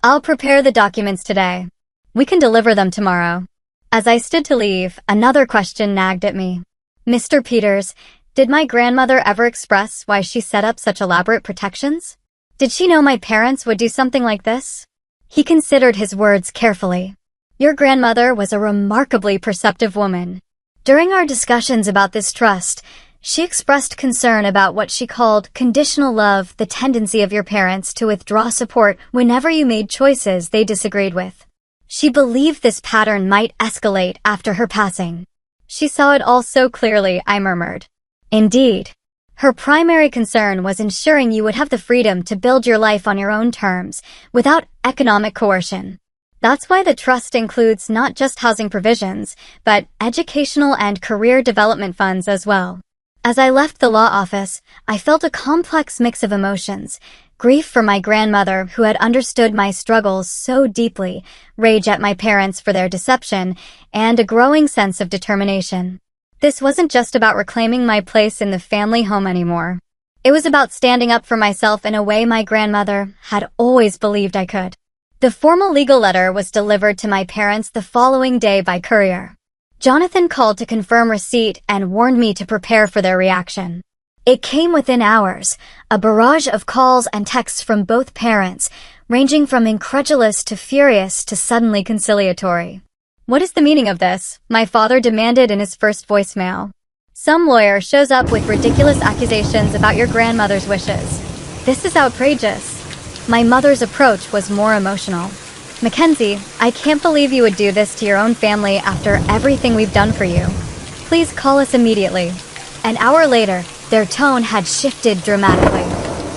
I'll prepare the documents today. We can deliver them tomorrow. As I stood to leave, another question nagged at me. Mr. Peters, did my grandmother ever express why she set up such elaborate protections? Did she know my parents would do something like this? He considered his words carefully. Your grandmother was a remarkably perceptive woman. During our discussions about this trust, she expressed concern about what she called conditional love, the tendency of your parents to withdraw support whenever you made choices they disagreed with. She believed this pattern might escalate after her passing. She saw it all so clearly, I murmured. Indeed. Her primary concern was ensuring you would have the freedom to build your life on your own terms, without economic coercion. That's why the trust includes not just housing provisions, but educational and career development funds as well. As I left the law office, I felt a complex mix of emotions: grief for my grandmother who had understood my struggles so deeply, rage at my parents for their deception, and a growing sense of determination. This wasn't just about reclaiming my place in the family home anymore. It was about standing up for myself in a way my grandmother had always believed I could. The formal legal letter was delivered to my parents the following day by courier. Jonathan called to confirm receipt and warned me to prepare for their reaction. It came within hours, a barrage of calls and texts from both parents, ranging from incredulous to furious to suddenly conciliatory. What is the meaning of this? My father demanded in his first voicemail. Some lawyer shows up with ridiculous accusations about your grandmother's wishes. This is outrageous. My mother's approach was more emotional. Mackenzie, I can't believe you would do this to your own family after everything we've done for you. Please call us immediately. An hour later, their tone had shifted dramatically.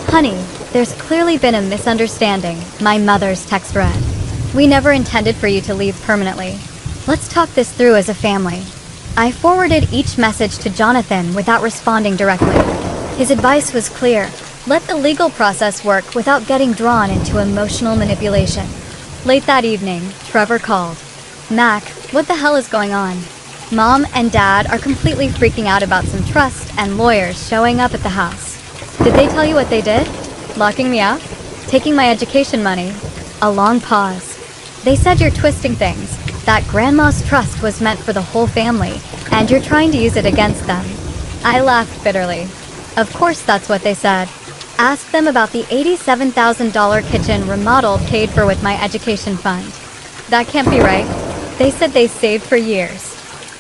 Honey, there's clearly been a misunderstanding, my mother's text read. We never intended for you to leave permanently. Let's talk this through as a family. I forwarded each message to Jonathan without responding directly. His advice was clear. Let the legal process work without getting drawn into emotional manipulation. Late that evening, Trevor called. Mac, what the hell is going on? Mom and Dad are completely freaking out about some trust and lawyers showing up at the house. Did they tell you what they did? Locking me out? Taking my education money? A long pause. They said you're twisting things, that Grandma's trust was meant for the whole family, and you're trying to use it against them. I laughed bitterly. Of course that's what they said. Ask them about the $87,000 kitchen remodel paid for with my education fund. That can't be right. They said they saved for years.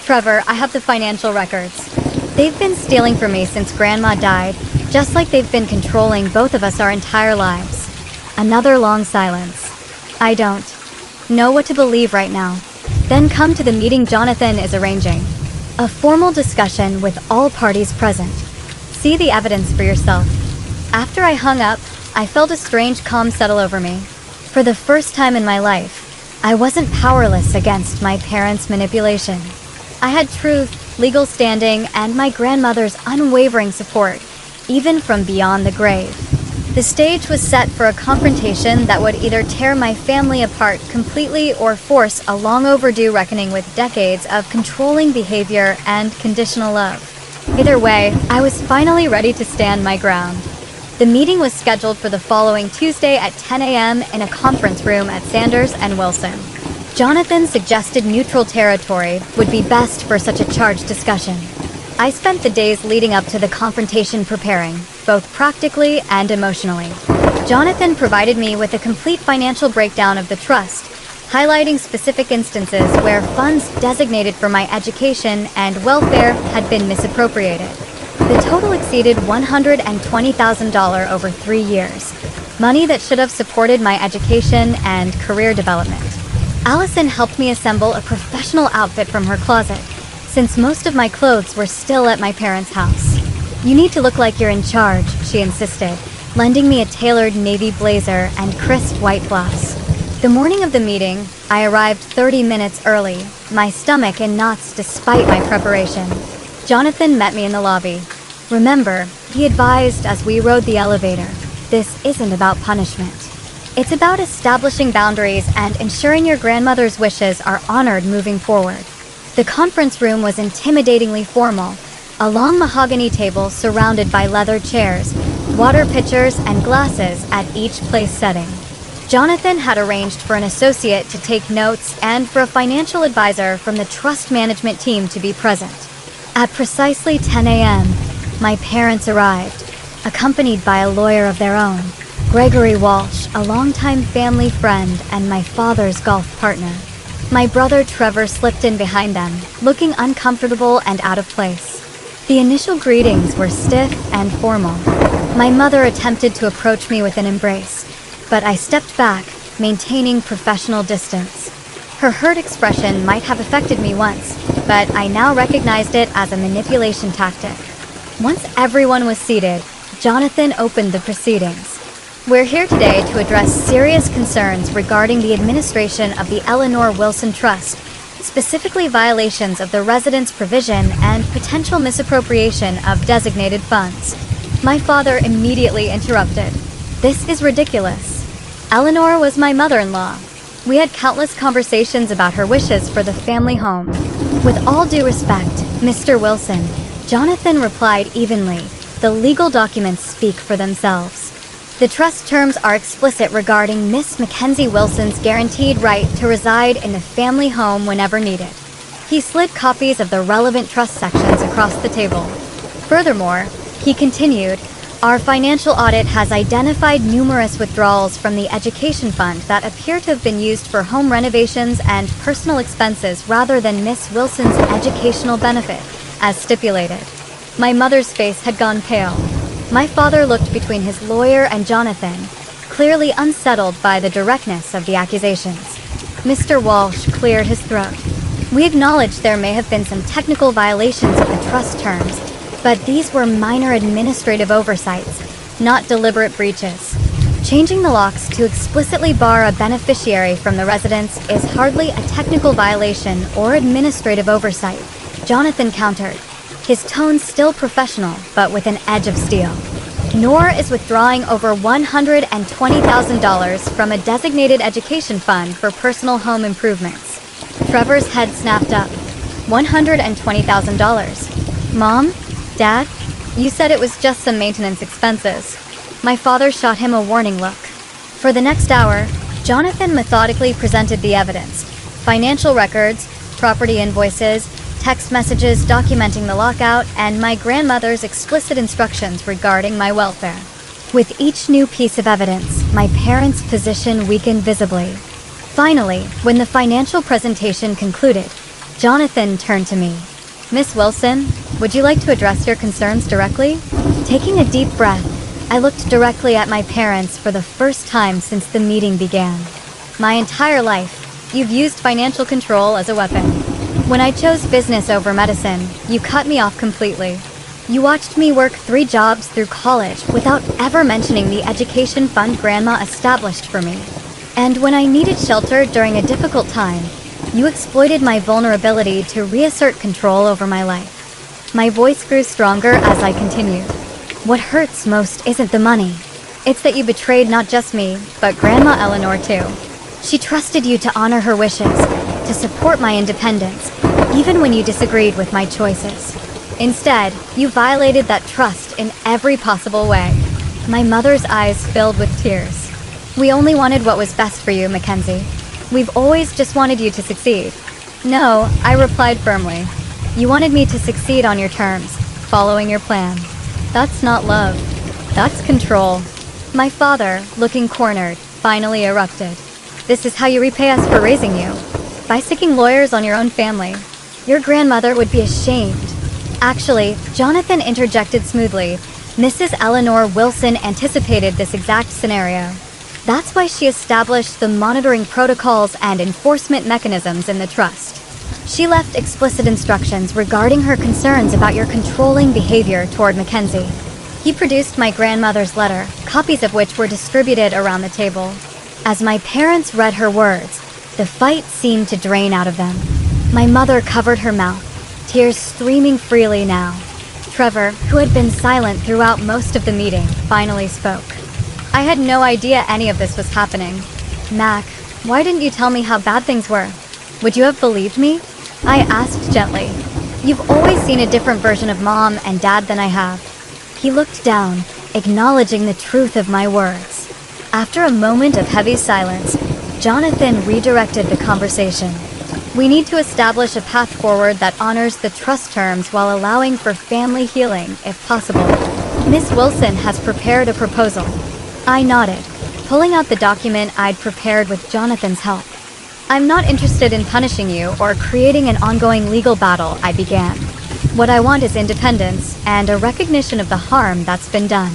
Trevor, I have the financial records. They've been stealing from me since Grandma died, just like they've been controlling both of us our entire lives. Another long silence. I don't know what to believe right now. Then come to the meeting Jonathan is arranging. A formal discussion with all parties present. See the evidence for yourself. After I hung up, I felt a strange calm settle over me. For the first time in my life, I wasn't powerless against my parents' manipulation. I had truth, legal standing, and my grandmother's unwavering support, even from beyond the grave. The stage was set for a confrontation that would either tear my family apart completely or force a long overdue reckoning with decades of controlling behavior and conditional love. Either way, I was finally ready to stand my ground. The meeting was scheduled for the following Tuesday at 10 a.m. in a conference room at Sanders and Wilson. Jonathan suggested neutral territory would be best for such a charged discussion. I spent the days leading up to the confrontation preparing, both practically and emotionally. Jonathan provided me with a complete financial breakdown of the trust, highlighting specific instances where funds designated for my education and welfare had been misappropriated. The total exceeded $120,000 over 3 years, money that should have supported my education and career development. Allison helped me assemble a professional outfit from her closet, since most of my clothes were still at my parents' house. "You need to look like you're in charge," she insisted, lending me a tailored navy blazer and crisp white blouse. The morning of the meeting, I arrived 30 minutes early, my stomach in knots despite my preparation. Jonathan met me in the lobby. "Remember," he advised as we rode the elevator, "this isn't about punishment. It's about establishing boundaries and ensuring your grandmother's wishes are honored moving forward." The conference room was intimidatingly formal, a long mahogany table surrounded by leather chairs, water pitchers, and glasses at each place setting. Jonathan had arranged for an associate to take notes and for a financial advisor from the trust management team to be present. At precisely 10 a.m., my parents arrived, accompanied by a lawyer of their own, Gregory Walsh, a longtime family friend and my father's golf partner. My brother Trevor slipped in behind them, looking uncomfortable and out of place. The initial greetings were stiff and formal. My mother attempted to approach me with an embrace, but I stepped back, maintaining professional distance. Her hurt expression might have affected me once, but I now recognized it as a manipulation tactic. Once everyone was seated, Jonathan opened the proceedings. "We're here today to address serious concerns regarding the administration of the Eleanor Wilson Trust, specifically violations of the residence provision and potential misappropriation of designated funds." My father immediately interrupted. "This is ridiculous. Eleanor was my mother-in-law. We had countless conversations about her wishes for the family home." "With all due respect, Mr. Wilson," Jonathan replied evenly, "the legal documents speak for themselves. The trust terms are explicit regarding Miss Mackenzie Wilson's guaranteed right to reside in the family home whenever needed." He slid copies of the relevant trust sections across the table. "Furthermore," he continued, "our financial audit has identified numerous withdrawals from the education fund that appear to have been used for home renovations and personal expenses rather than Miss Wilson's educational benefit, as stipulated." My mother's face had gone pale. My father looked between his lawyer and Jonathan, clearly unsettled by the directness of the accusations. Mr. Walsh cleared his throat. "We acknowledge there may have been some technical violations of the trust terms, but these were minor administrative oversights, not deliberate breaches. Changing the locks to explicitly bar a beneficiary from the residence is hardly a technical violation or administrative oversight," Jonathan countered, his tone still professional but with an edge of steel. "Nor is withdrawing over $120,000 from a designated education fund for personal home improvements." Trevor's head snapped up. $120,000. "Mom? Dad? You said it was just some maintenance expenses." My father shot him a warning look. For the next hour, Jonathan methodically presented the evidence: financial records, property invoices, text messages documenting the lockout, and my grandmother's explicit instructions regarding my welfare. With each new piece of evidence, my parents' position weakened visibly. Finally, when the financial presentation concluded, Jonathan turned to me. "Miss Wilson, would you like to address your concerns directly?" Taking a deep breath, I looked directly at my parents for the first time since the meeting began. "My entire life, you've used financial control as a weapon. When I chose business over medicine, you cut me off completely. You watched me work 3 jobs through college without ever mentioning the education fund Grandma established for me. And when I needed shelter during a difficult time, you exploited my vulnerability to reassert control over my life." My voice grew stronger as I continued. "What hurts most isn't the money. It's that you betrayed not just me, but Grandma Eleanor too. She trusted you to honor her wishes, to support my independence, even when you disagreed with my choices. Instead, you violated that trust in every possible way. My mother's eyes filled with tears. We only wanted what was best for you, Mackenzie. We've always just wanted you to succeed. No, I replied firmly. You wanted me to succeed on your terms, following your plan. That's not love. That's control. My father, looking cornered, finally erupted. This is how you repay us for raising you. By sicking lawyers on your own family. Your grandmother would be ashamed. Actually, Jonathan interjected smoothly. Mrs. Eleanor Wilson anticipated this exact scenario. That's why she established the monitoring protocols and enforcement mechanisms in the trust. She left explicit instructions regarding her concerns about your controlling behavior toward Mackenzie. He produced my grandmother's letter, copies of which were distributed around the table. As my parents read her words, the fight seemed to drain out of them. My mother covered her mouth, tears streaming freely now. Trevor, who had been silent throughout most of the meeting, finally spoke. I had no idea any of this was happening. Mac, why didn't you tell me how bad things were? Would you have believed me? I asked gently. You've always seen a different version of Mom and Dad than I have. He looked down, acknowledging the truth of my words. After a moment of heavy silence, Jonathan redirected the conversation. We need to establish a path forward that honors the trust terms while allowing for family healing, if possible. Miss Wilson has prepared a proposal. I nodded, pulling out the document I'd prepared with Jonathan's help. I'm not interested in punishing you or creating an ongoing legal battle, I began. What I want is independence and a recognition of the harm that's been done.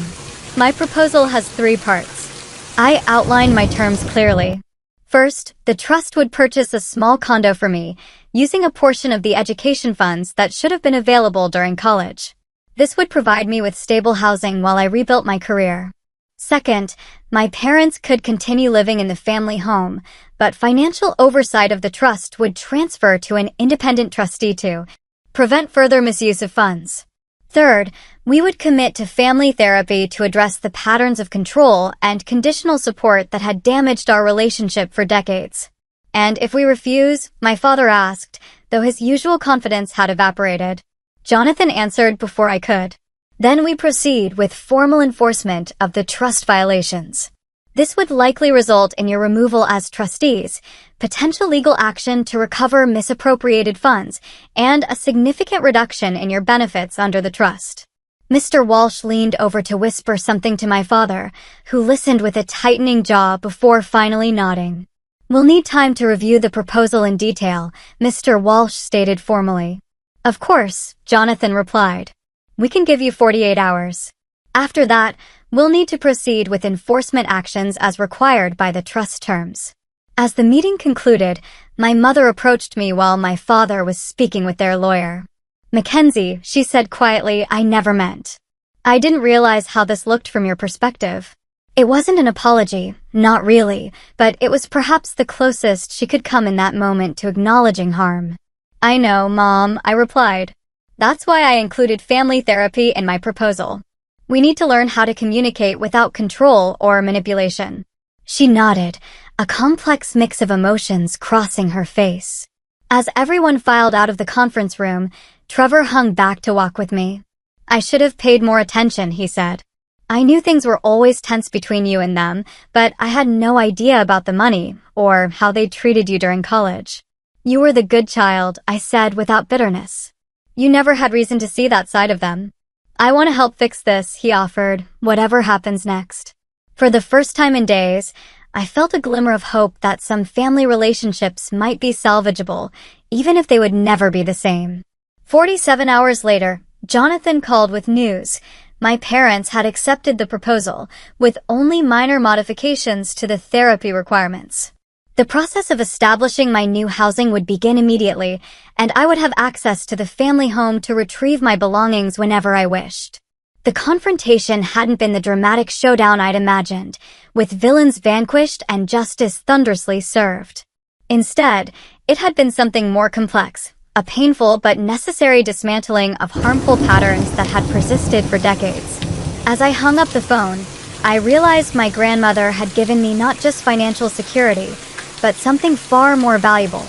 My proposal has 3 parts. I outlined my terms clearly. First, the trust would purchase a small condo for me, using a portion of the education funds that should have been available during college. This would provide me with stable housing while I rebuilt my career. Second, my parents could continue living in the family home, but financial oversight of the trust would transfer to an independent trustee to prevent further misuse of funds. Third, we would commit to family therapy to address the patterns of control and conditional support that had damaged our relationship for decades. And if we refuse, my father asked, though his usual confidence had evaporated. Jonathan answered before I could. Then we proceed with formal enforcement of the trust violations. This would likely result in your removal as trustees, potential legal action to recover misappropriated funds, and a significant reduction in your benefits under the trust. Mr. Walsh leaned over to whisper something to my father, who listened with a tightening jaw before finally nodding. We'll need time to review the proposal in detail, Mr. Walsh stated formally. Of course, Jonathan replied. We can give you 48 hours. After that, we'll need to proceed with enforcement actions as required by the trust terms. As the meeting concluded, my mother approached me while my father was speaking with their lawyer. Mackenzie, she said quietly, I never meant. I didn't realize how this looked from your perspective. It wasn't an apology, not really, but it was perhaps the closest she could come in that moment to acknowledging harm. I know, Mom, I replied. That's why I included family therapy in my proposal. We need to learn how to communicate without control or manipulation. She nodded, a complex mix of emotions crossing her face. As everyone filed out of the conference room, Trevor hung back to walk with me. I should have paid more attention, he said. I knew things were always tense between you and them, but I had no idea about the money or how they treated you during college. You were the good child, I said without bitterness. You never had reason to see that side of them. I want to help fix this, he offered, whatever happens next. For the first time in days, I felt a glimmer of hope that some family relationships might be salvageable, even if they would never be the same. 47 hours later, Jonathan called with news. My parents had accepted the proposal, with only minor modifications to the therapy requirements. The process of establishing my new housing would begin immediately, and I would have access to the family home to retrieve my belongings whenever I wished. The confrontation hadn't been the dramatic showdown I'd imagined, with villains vanquished and justice thunderously served. Instead, it had been something more complex, a painful but necessary dismantling of harmful patterns that had persisted for decades. As I hung up the phone, I realized my grandmother had given me not just financial security, but something far more valuable,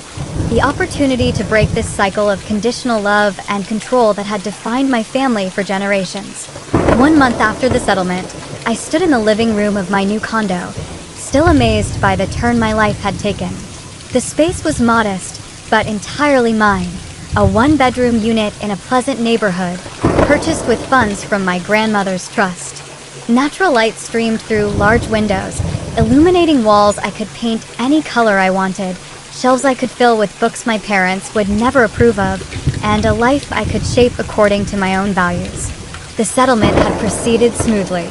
the opportunity to break this cycle of conditional love and control that had defined my family for generations. 1 month after the settlement, I stood in the living room of my new condo, still amazed by the turn my life had taken. The space was modest, but entirely mine. A one-bedroom unit in a pleasant neighborhood, purchased with funds from my grandmother's trust. Natural light streamed through large windows, illuminating walls I could paint any color I wanted, shelves I could fill with books my parents would never approve of, and a life I could shape according to my own values. The settlement had proceeded smoothly.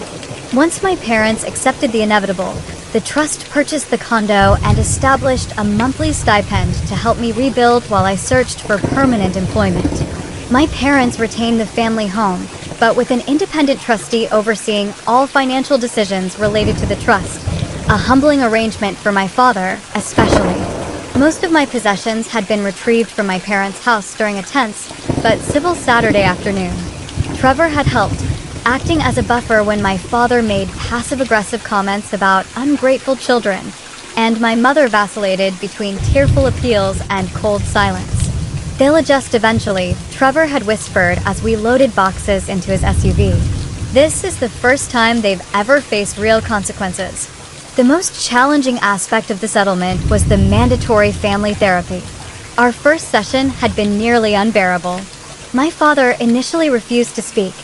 Once my parents accepted the inevitable, the trust purchased the condo and established a monthly stipend to help me rebuild while I searched for permanent employment. My parents retained the family home, but with an independent trustee overseeing all financial decisions related to the trust, a humbling arrangement for my father, especially. Most of my possessions had been retrieved from my parents' house during a tense but civil Saturday afternoon. Trevor had helped, acting as a buffer when my father made passive-aggressive comments about ungrateful children, and my mother vacillated between tearful appeals and cold silence. "They'll adjust eventually," Trevor had whispered as we loaded boxes into his SUV. This is the first time they've ever faced real consequences. The most challenging aspect of the settlement was the mandatory family therapy. Our first session had been nearly unbearable. My father initially refused to speak.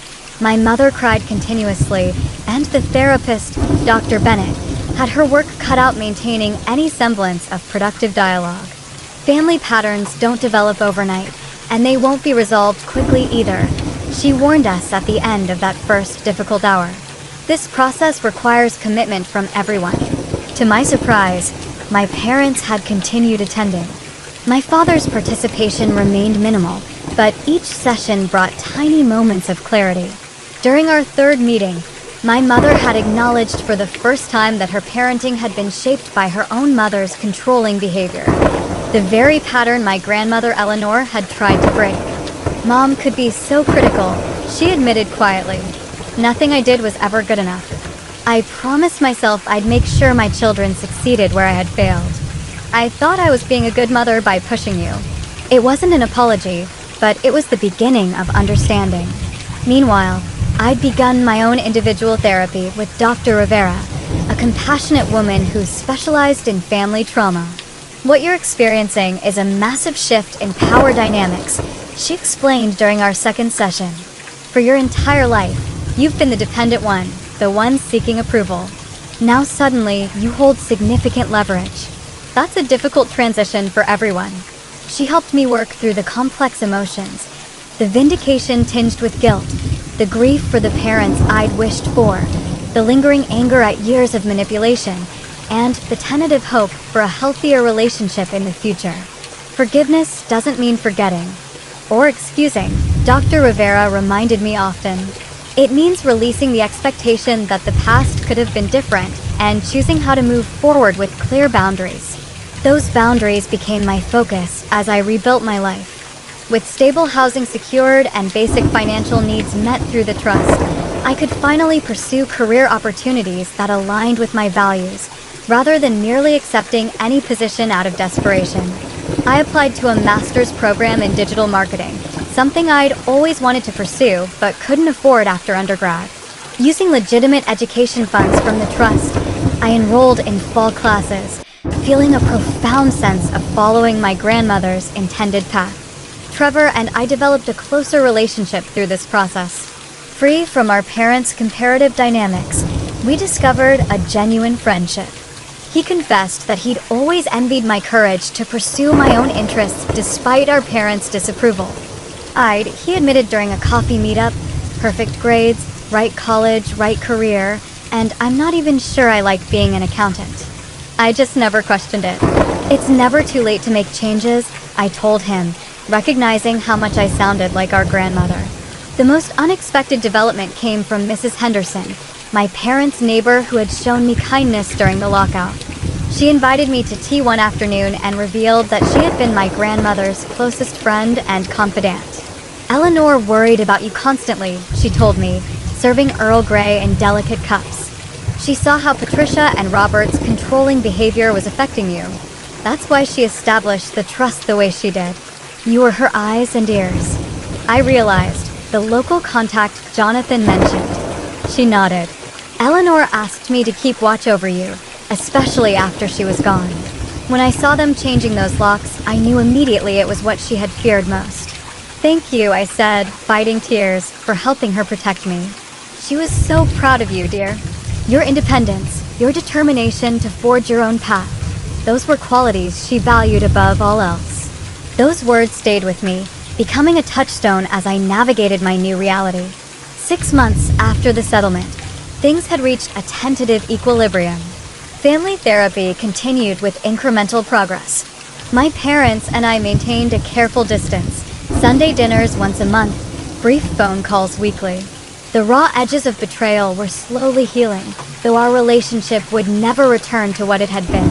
My mother cried continuously, and the therapist, Dr. Bennett, had her work cut out maintaining any semblance of productive dialogue. Family patterns don't develop overnight, and they won't be resolved quickly either. She warned us at the end of that first difficult hour. This process requires commitment from everyone. To my surprise, my parents had continued attending. My father's participation remained minimal, but each session brought tiny moments of clarity. During our third meeting, my mother had acknowledged for the first time that her parenting had been shaped by her own mother's controlling behavior. The very pattern my grandmother Eleanor had tried to break. "Mom could be so critical," she admitted quietly. "Nothing I did was ever good enough. I promised myself I'd make sure my children succeeded where I had failed. I thought I was being a good mother by pushing you." It wasn't an apology, but it was the beginning of understanding. Meanwhile, I'd begun my own individual therapy with Dr. Rivera, a compassionate woman who specialized in family trauma. "What you're experiencing is a massive shift in power dynamics," she explained during our second session. "For your entire life, you've been the dependent one, the one seeking approval. Now suddenly, you hold significant leverage. That's a difficult transition for everyone." She helped me work through the complex emotions, the vindication tinged with guilt, the grief for the parents I'd wished for, the lingering anger at years of manipulation, and the tentative hope for a healthier relationship in the future. Forgiveness doesn't mean forgetting or excusing, Dr. Rivera reminded me often. It means releasing the expectation that the past could have been different and choosing how to move forward with clear boundaries. Those boundaries became my focus as I rebuilt my life. With stable housing secured and basic financial needs met through the trust, I could finally pursue career opportunities that aligned with my values, rather than merely accepting any position out of desperation. I applied to a master's program in digital marketing, something I'd always wanted to pursue but couldn't afford after undergrad. Using legitimate education funds from the trust, I enrolled in fall classes, feeling a profound sense of following my grandmother's intended path. Trevor and I developed a closer relationship through this process. Free from our parents' comparative dynamics, we discovered a genuine friendship. He confessed that he'd always envied my courage to pursue my own interests despite our parents' disapproval. He admitted during a coffee meetup, perfect grades, right college, right career, and I'm not even sure I like being an accountant. I just never questioned it. "It's never too late to make changes," I told him, recognizing how much I sounded like our grandmother. The most unexpected development came from Mrs. Henderson, my parents' neighbor who had shown me kindness during the lockout. She invited me to tea one afternoon and revealed that she had been my grandmother's closest friend and confidant. "Eleanor worried about you constantly," she told me, serving Earl Grey in delicate cups. "She saw how Patricia and Robert's controlling behavior was affecting you. That's why she established the trust the way she did. You were her eyes and ears." I realized the local contact Jonathan mentioned. She nodded. Eleanor asked me to keep watch over you, especially after she was gone. When I saw them changing those locks, I knew immediately it was what she had feared most. Thank you, I said, fighting tears, for helping her protect me. She was so proud of you, dear. Your independence, your determination to forge your own path, those were qualities she valued above all else. Those words stayed with me, becoming a touchstone as I navigated my new reality. 6 months after the settlement, things had reached a tentative equilibrium. Family therapy continued with incremental progress. My parents and I maintained a careful distance, Sunday dinners once a month, brief phone calls weekly. The raw edges of betrayal were slowly healing, though our relationship would never return to what it had been.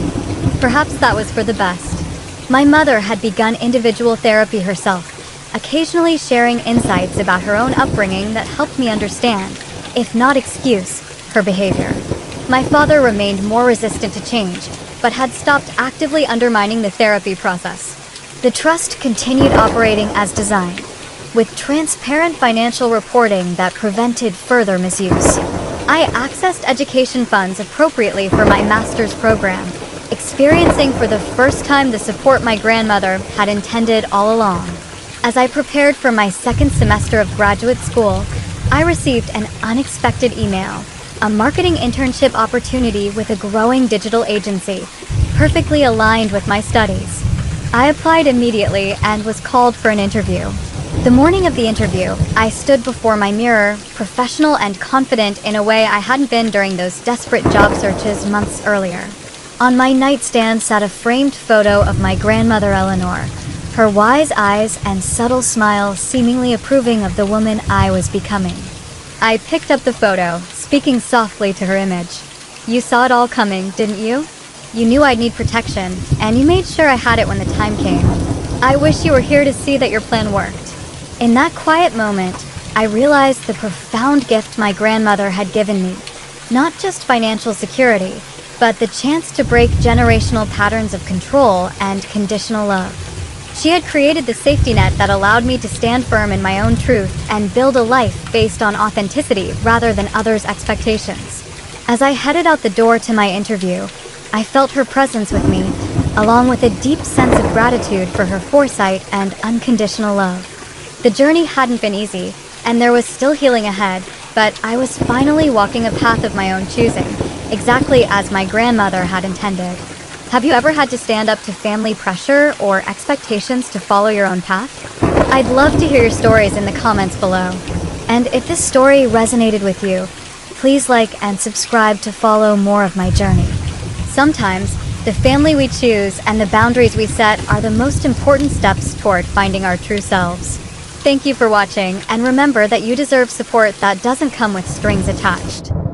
Perhaps that was for the best. My mother had begun individual therapy herself, occasionally sharing insights about her own upbringing that helped me understand, if not excuse, her behavior. My father remained more resistant to change, but had stopped actively undermining the therapy process. The trust continued operating as designed, with transparent financial reporting that prevented further misuse. I accessed education funds appropriately for my master's program, experiencing for the first time the support my grandmother had intended all along. As I prepared for my second semester of graduate school, I received an unexpected email, a marketing internship opportunity with a growing digital agency, perfectly aligned with my studies. I applied immediately and was called for an interview. The morning of the interview, I stood before my mirror, professional and confident in a way I hadn't been during those desperate job searches months earlier. On my nightstand sat a framed photo of my grandmother Eleanor, her wise eyes and subtle smile seemingly approving of the woman I was becoming. I picked up the photo, speaking softly to her image. You saw it all coming, didn't you? You knew I'd need protection, and you made sure I had it when the time came. I wish you were here to see that your plan worked. In that quiet moment, I realized the profound gift my grandmother had given me. Not just financial security, but the chance to break generational patterns of control and conditional love. She had created the safety net that allowed me to stand firm in my own truth and build a life based on authenticity rather than others' expectations. As I headed out the door to my interview, I felt her presence with me, along with a deep sense of gratitude for her foresight and unconditional love. The journey hadn't been easy, and there was still healing ahead, but I was finally walking a path of my own choosing, exactly as my grandmother had intended. Have you ever had to stand up to family pressure or expectations to follow your own path? I'd love to hear your stories in the comments below. And if this story resonated with you, please like and subscribe to follow more of my journey. Sometimes, the family we choose and the boundaries we set are the most important steps toward finding our true selves. Thank you for watching, and remember that you deserve support that doesn't come with strings attached.